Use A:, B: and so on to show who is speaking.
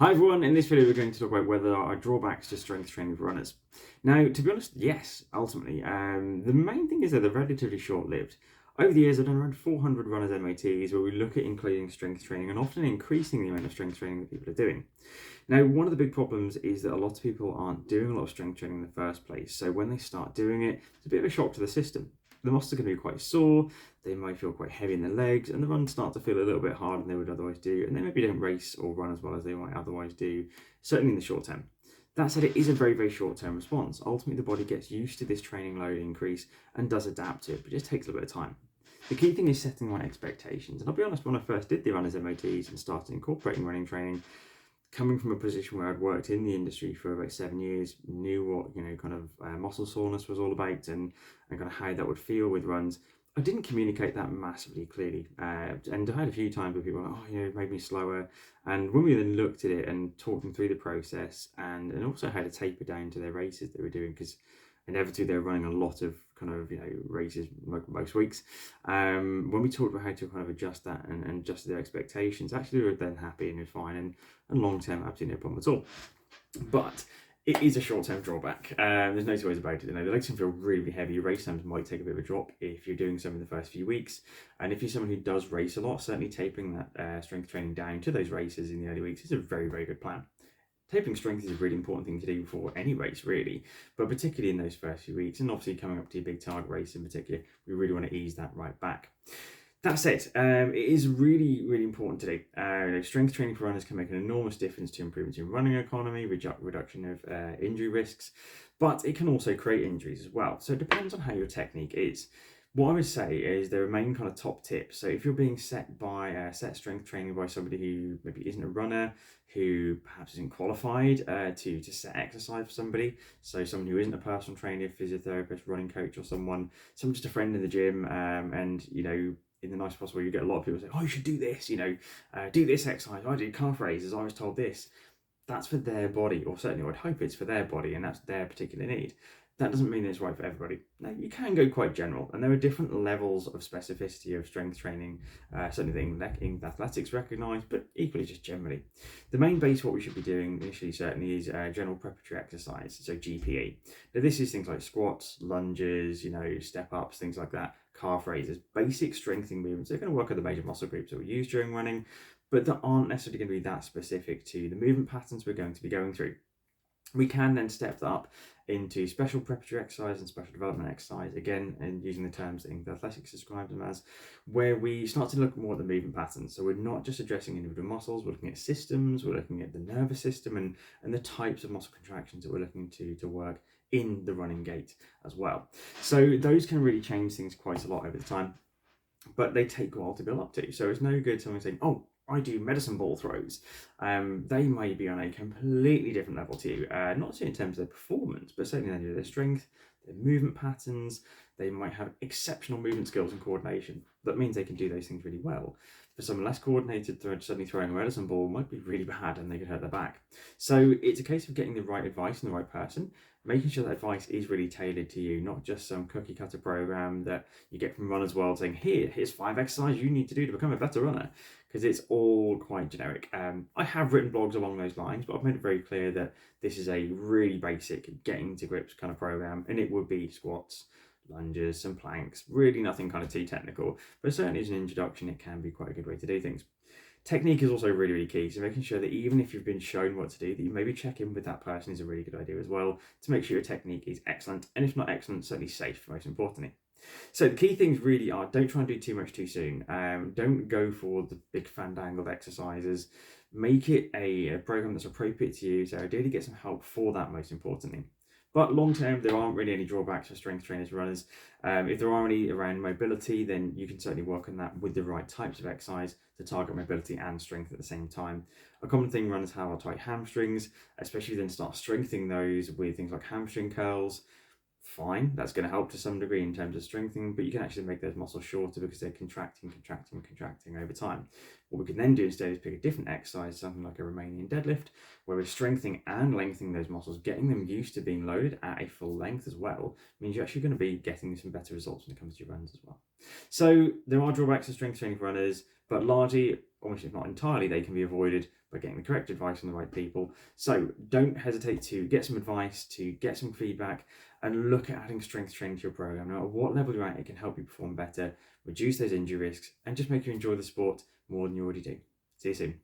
A: Hi everyone, in this video we're going to talk about whether there are drawbacks to strength training for runners. Now, to be honest, yes, ultimately. The main thing is that they're relatively short-lived. Over the years, I've done around 400 runners MOTs where we look at including strength training and often increasing the amount of strength training that people are doing. Now, one of the big problems is that a lot of people aren't doing a lot of strength training in the first place. So when they start doing it, it's a bit of a shock to the system. The muscles are going to be quite sore, they might feel quite heavy in the legs, and the runs start to feel a little bit harder than they would otherwise do, and they maybe don't race or run as well as they might otherwise do, certainly in the short term. That said, it is a very, very short-term response. Ultimately, the body gets used to this training load increase and does adapt to it, but it just takes a little bit of time. The key thing is setting the right expectations. And I'll be honest, when I first did the runners MOTs and started incorporating running training, coming from a position where I'd worked in the industry for about 7 years, knew what muscle soreness was all about and kind of how that would feel with runs. I didn't communicate that massively clearly, and I had a few times where people were like, it made me slower. And when we then looked at it and talked them through the process and also how to taper down to their races they were doing, because inevitably they were running a lot of races most weeks. When we talked about how to kind of adjust that and adjust their expectations, actually they were then happy and it was fine, and long term absolutely no problem at all. But it is a short-term drawback. There's no two ways about it. The legs can feel really heavy. Your race times might take a bit of a drop if you're doing some in the first few weeks. And if you're someone who does race a lot, certainly tapering that strength training down to those races in the early weeks is a very, very good plan. Tapering strength is a really important thing to do for any race, really, but particularly in those first few weeks, and obviously coming up to your big target race in particular, we really want to ease that right back. That said, it is really, really important to do. Strength training for runners can make an enormous difference to improvements in running economy, reduction of injury risks, but it can also create injuries as well. So it depends on how your technique is. What I would say is there are main kind of top tips. So if you're being set strength training by somebody who maybe isn't a runner, who perhaps isn't qualified to set exercise for somebody, so someone who isn't a personal trainer, physiotherapist, running coach, or someone just a friend in the gym, and in the nicest possible way, you get a lot of people say, you should do this, do this exercise. I did calf raises, I was told this. That's for their body, or certainly I would hope it's for their body, and that's their particular need. That doesn't mean it's right for everybody. Now, you can go quite general, and there are different levels of specificity of strength training, certainly in athletics recognised, but equally just generally. The main base, what we should be doing initially certainly is general preparatory exercise, so GPE. Now, this is things like squats, lunges, step-ups, things like that, calf raises, basic strengthening movements. They're going to work on the major muscle groups that we use during running, but that aren't necessarily going to be that specific to the movement patterns we're going to be going through. We can then step that up into special preparatory exercise and special development exercise, again, and using the terms that athletics describes them as, where we start to look more at the movement patterns. So we're not just addressing individual muscles, we're looking at systems, we're looking at the nervous system and the types of muscle contractions that we're looking to work in the running gait as well. So those can really change things quite a lot over the time, but they take a while to build up to. So it's no good someone saying, I do medicine ball throws. They may be on a completely different level to you, not so in terms of their performance, but certainly in their strength, their movement patterns. They might have exceptional movement skills and coordination. That means they can do those things really well. For someone less coordinated, suddenly throwing a medicine ball might be really bad and they could hurt their back. So it's a case of getting the right advice from the right person, making sure that advice is really tailored to you, not just some cookie cutter program that you get from Runner's World saying, here's 5 exercises you need to do to become a better runner, because it's all quite generic. I have written blogs along those lines, but I've made it very clear that this is a really basic getting to grips kind of program, and it would be squats, lunges, some planks, really nothing kind of too technical, but certainly as an introduction, it can be quite a good way to do things. Technique is also really, really key, so making sure that even if you've been shown what to do, that you maybe check in with that person is a really good idea as well, to make sure your technique is excellent, and if not excellent, certainly safe, most importantly. So the key things really are, don't try and do too much too soon. Don't go for the big fandangled exercises. Make it a program that's appropriate to you, so ideally get some help for that, most importantly. But long term, there aren't really any drawbacks for strength trainers, runners. If there are any around mobility, then you can certainly work on that with the right types of exercise to target mobility and strength at the same time. A common thing runners have are tight hamstrings, especially then start strengthening those with things like hamstring curls. Fine, that's going to help to some degree in terms of strengthening, but you can actually make those muscles shorter because they're contracting over time. What we can then do instead is pick a different exercise, something like a Romanian deadlift, where we're strengthening and lengthening those muscles, getting them used to being loaded at a full length as well, means you're actually going to be getting some better results when it comes to your runs as well. So there are drawbacks to strength training for runners, But largely, almost if not entirely, they can be avoided by getting the correct advice from the right people. So don't hesitate to get some advice, to get some feedback, and look at adding strength training to your program. No matter what level you're at, it can help you perform better, reduce those injury risks, and just make you enjoy the sport more than you already do. See you soon.